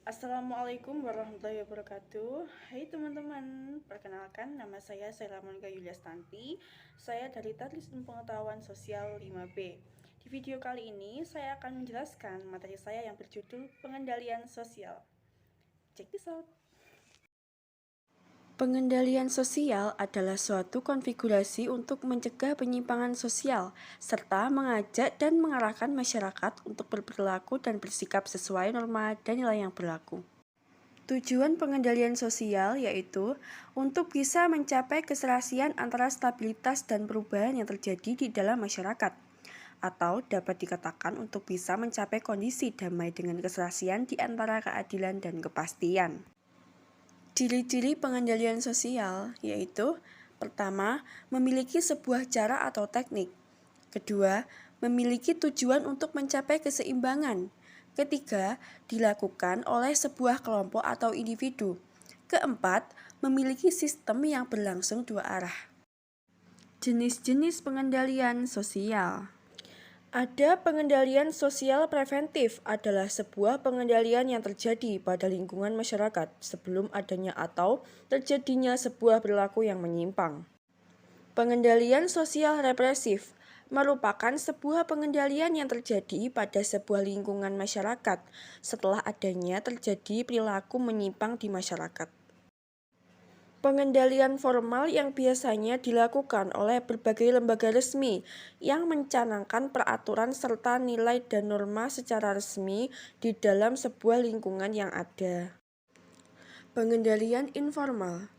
Assalamualaikum warahmatullahi wabarakatuh. Hai teman-teman, perkenalkan nama saya Sheila Monika Yuliastanti. Saya dari Teknik Pengetahuan Sosial 5B. Di video kali ini saya akan menjelaskan materi saya yang berjudul Pengendalian Sosial. Check this out. Pengendalian sosial adalah suatu konfigurasi untuk mencegah penyimpangan sosial, serta mengajak dan mengarahkan masyarakat untuk berperilaku dan bersikap sesuai norma dan nilai yang berlaku. Tujuan pengendalian sosial yaitu untuk bisa mencapai keserasian antara stabilitas dan perubahan yang terjadi di dalam masyarakat, atau dapat dikatakan untuk bisa mencapai kondisi damai dengan keserasian di antara keadilan dan kepastian. Ciri-ciri pengendalian sosial yaitu: pertama, memiliki sebuah cara atau teknik. Kedua, memiliki tujuan untuk mencapai keseimbangan. Ketiga, dilakukan oleh sebuah kelompok atau individu. Keempat, memiliki sistem yang berlangsung dua arah. Jenis-jenis pengendalian sosial. Ada pengendalian sosial preventif, adalah sebuah pengendalian yang terjadi pada lingkungan masyarakat sebelum adanya atau terjadinya sebuah perilaku yang menyimpang. Pengendalian sosial represif merupakan sebuah pengendalian yang terjadi pada sebuah lingkungan masyarakat setelah adanya terjadi perilaku menyimpang di masyarakat. Pengendalian formal yang biasanya dilakukan oleh berbagai lembaga resmi yang mencanangkan peraturan serta nilai dan norma secara resmi di dalam sebuah lingkungan yang ada. Pengendalian informal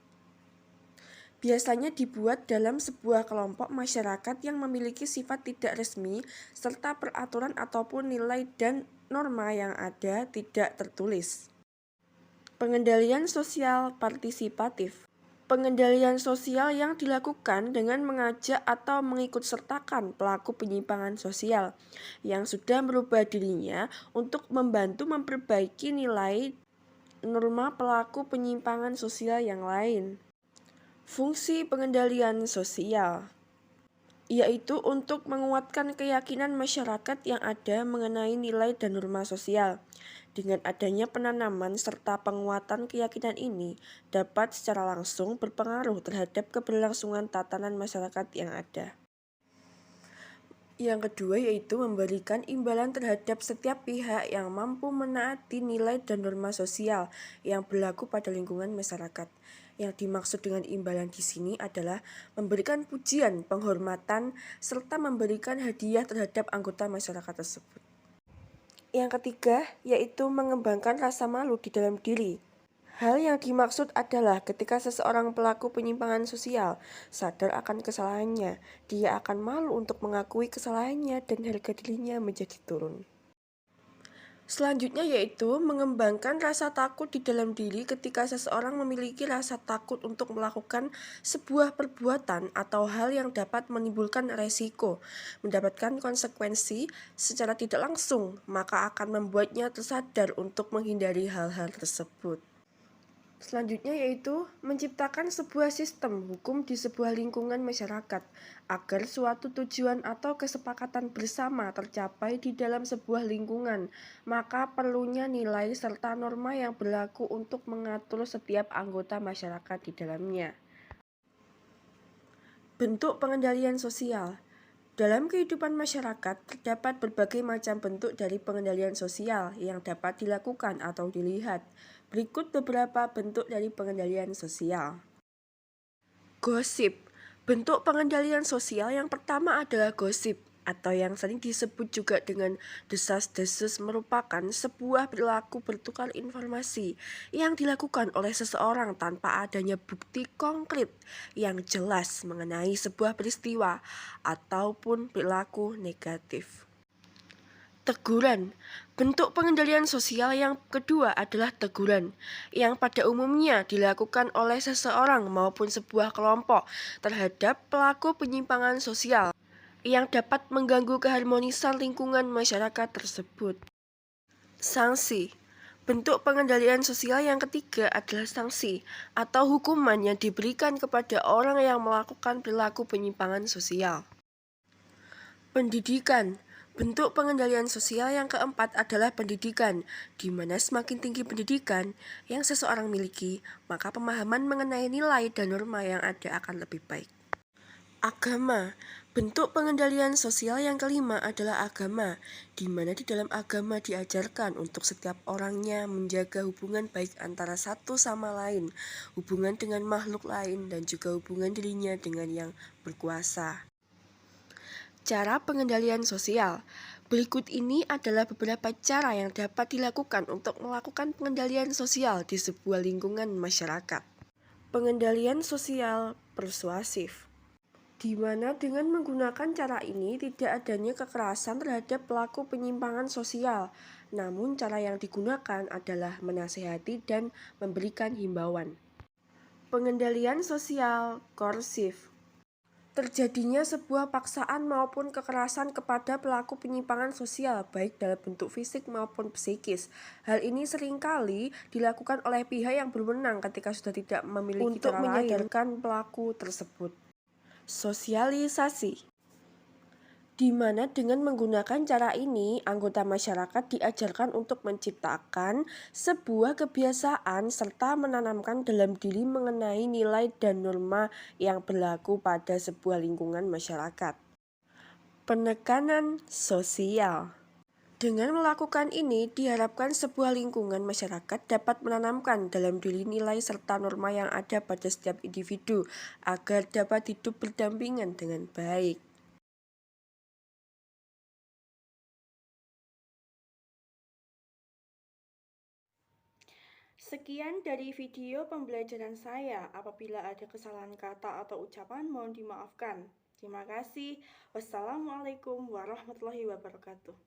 biasanya dibuat dalam sebuah kelompok masyarakat yang memiliki sifat tidak resmi serta peraturan ataupun nilai dan norma yang ada tidak tertulis. Pengendalian sosial partisipatif. Pengendalian sosial yang dilakukan dengan mengajak atau mengikutsertakan pelaku penyimpangan sosial yang sudah merubah dirinya untuk membantu memperbaiki nilai norma pelaku penyimpangan sosial yang lain. Fungsi pengendalian sosial yaitu untuk menguatkan keyakinan masyarakat yang ada mengenai nilai dan norma sosial. Dengan adanya penanaman serta penguatan keyakinan ini dapat secara langsung berpengaruh terhadap keberlangsungan tatanan masyarakat yang ada. Yang kedua yaitu memberikan imbalan terhadap setiap pihak yang mampu menaati nilai dan norma sosial yang berlaku pada lingkungan masyarakat. Yang dimaksud dengan imbalan di sini adalah memberikan pujian, penghormatan, serta memberikan hadiah terhadap anggota masyarakat tersebut. Yang ketiga yaitu mengembangkan rasa malu di dalam diri. Hal yang dimaksud adalah ketika seseorang pelaku penyimpangan sosial sadar akan kesalahannya, dia akan malu untuk mengakui kesalahannya dan harga dirinya menjadi turun. Selanjutnya yaitu mengembangkan rasa takut di dalam diri ketika seseorang memiliki rasa takut untuk melakukan sebuah perbuatan atau hal yang dapat menimbulkan resiko, mendapatkan konsekuensi secara tidak langsung, maka akan membuatnya tersadar untuk menghindari hal-hal tersebut. Selanjutnya yaitu menciptakan sebuah sistem hukum di sebuah lingkungan masyarakat agar suatu tujuan atau kesepakatan bersama tercapai di dalam sebuah lingkungan, maka perlunya nilai serta norma yang berlaku untuk mengatur setiap anggota masyarakat di dalamnya. Bentuk pengendalian sosial. Dalam kehidupan masyarakat, terdapat berbagai macam bentuk dari pengendalian sosial yang dapat dilakukan atau dilihat. Berikut beberapa bentuk dari pengendalian sosial. Gosip. Bentuk pengendalian sosial yang pertama adalah gosip, atau yang sering disebut juga dengan desas-desus, merupakan sebuah perilaku bertukar informasi yang dilakukan oleh seseorang tanpa adanya bukti konkret yang jelas mengenai sebuah peristiwa ataupun perilaku negatif. Teguran. Bentuk pengendalian sosial yang kedua adalah teguran, yang pada umumnya dilakukan oleh seseorang maupun sebuah kelompok terhadap pelaku penyimpangan sosial yang dapat mengganggu keharmonisan lingkungan masyarakat tersebut. Sanksi. Bentuk pengendalian sosial yang ketiga adalah sanksi atau hukuman yang diberikan kepada orang yang melakukan perilaku penyimpangan sosial. Pendidikan. Bentuk pengendalian sosial yang keempat adalah pendidikan, di mana semakin tinggi pendidikan yang seseorang miliki, maka pemahaman mengenai nilai dan norma yang ada akan lebih baik. Agama. Bentuk pengendalian sosial yang kelima adalah agama, di mana di dalam agama diajarkan untuk setiap orangnya menjaga hubungan baik antara satu sama lain, hubungan dengan makhluk lain, dan juga hubungan dirinya dengan yang berkuasa. Cara pengendalian sosial. Berikut ini adalah beberapa cara yang dapat dilakukan untuk melakukan pengendalian sosial di sebuah lingkungan masyarakat. Pengendalian sosial persuasif, di mana dengan menggunakan cara ini tidak adanya kekerasan terhadap pelaku penyimpangan sosial, namun cara yang digunakan adalah menasihati dan memberikan himbauan. Pengendalian sosial koersif, terjadinya sebuah paksaan maupun kekerasan kepada pelaku penyimpangan sosial, baik dalam bentuk fisik maupun psikis. Hal ini seringkali dilakukan oleh pihak yang berwenang ketika sudah tidak memiliki cara lain untuk menyadarkan pelaku tersebut. Sosialisasi, di mana dengan menggunakan cara ini, anggota masyarakat diajarkan untuk menciptakan sebuah kebiasaan serta menanamkan dalam diri mengenai nilai dan norma yang berlaku pada sebuah lingkungan masyarakat. Penekanan sosial. Dengan melakukan ini, diharapkan sebuah lingkungan masyarakat dapat menanamkan dalam diri nilai serta norma yang ada pada setiap individu agar dapat hidup berdampingan dengan baik. Sekian dari video pembelajaran saya. Apabila ada kesalahan kata atau ucapan, mohon dimaafkan. Terima kasih. Wassalamualaikum warahmatullahi wabarakatuh.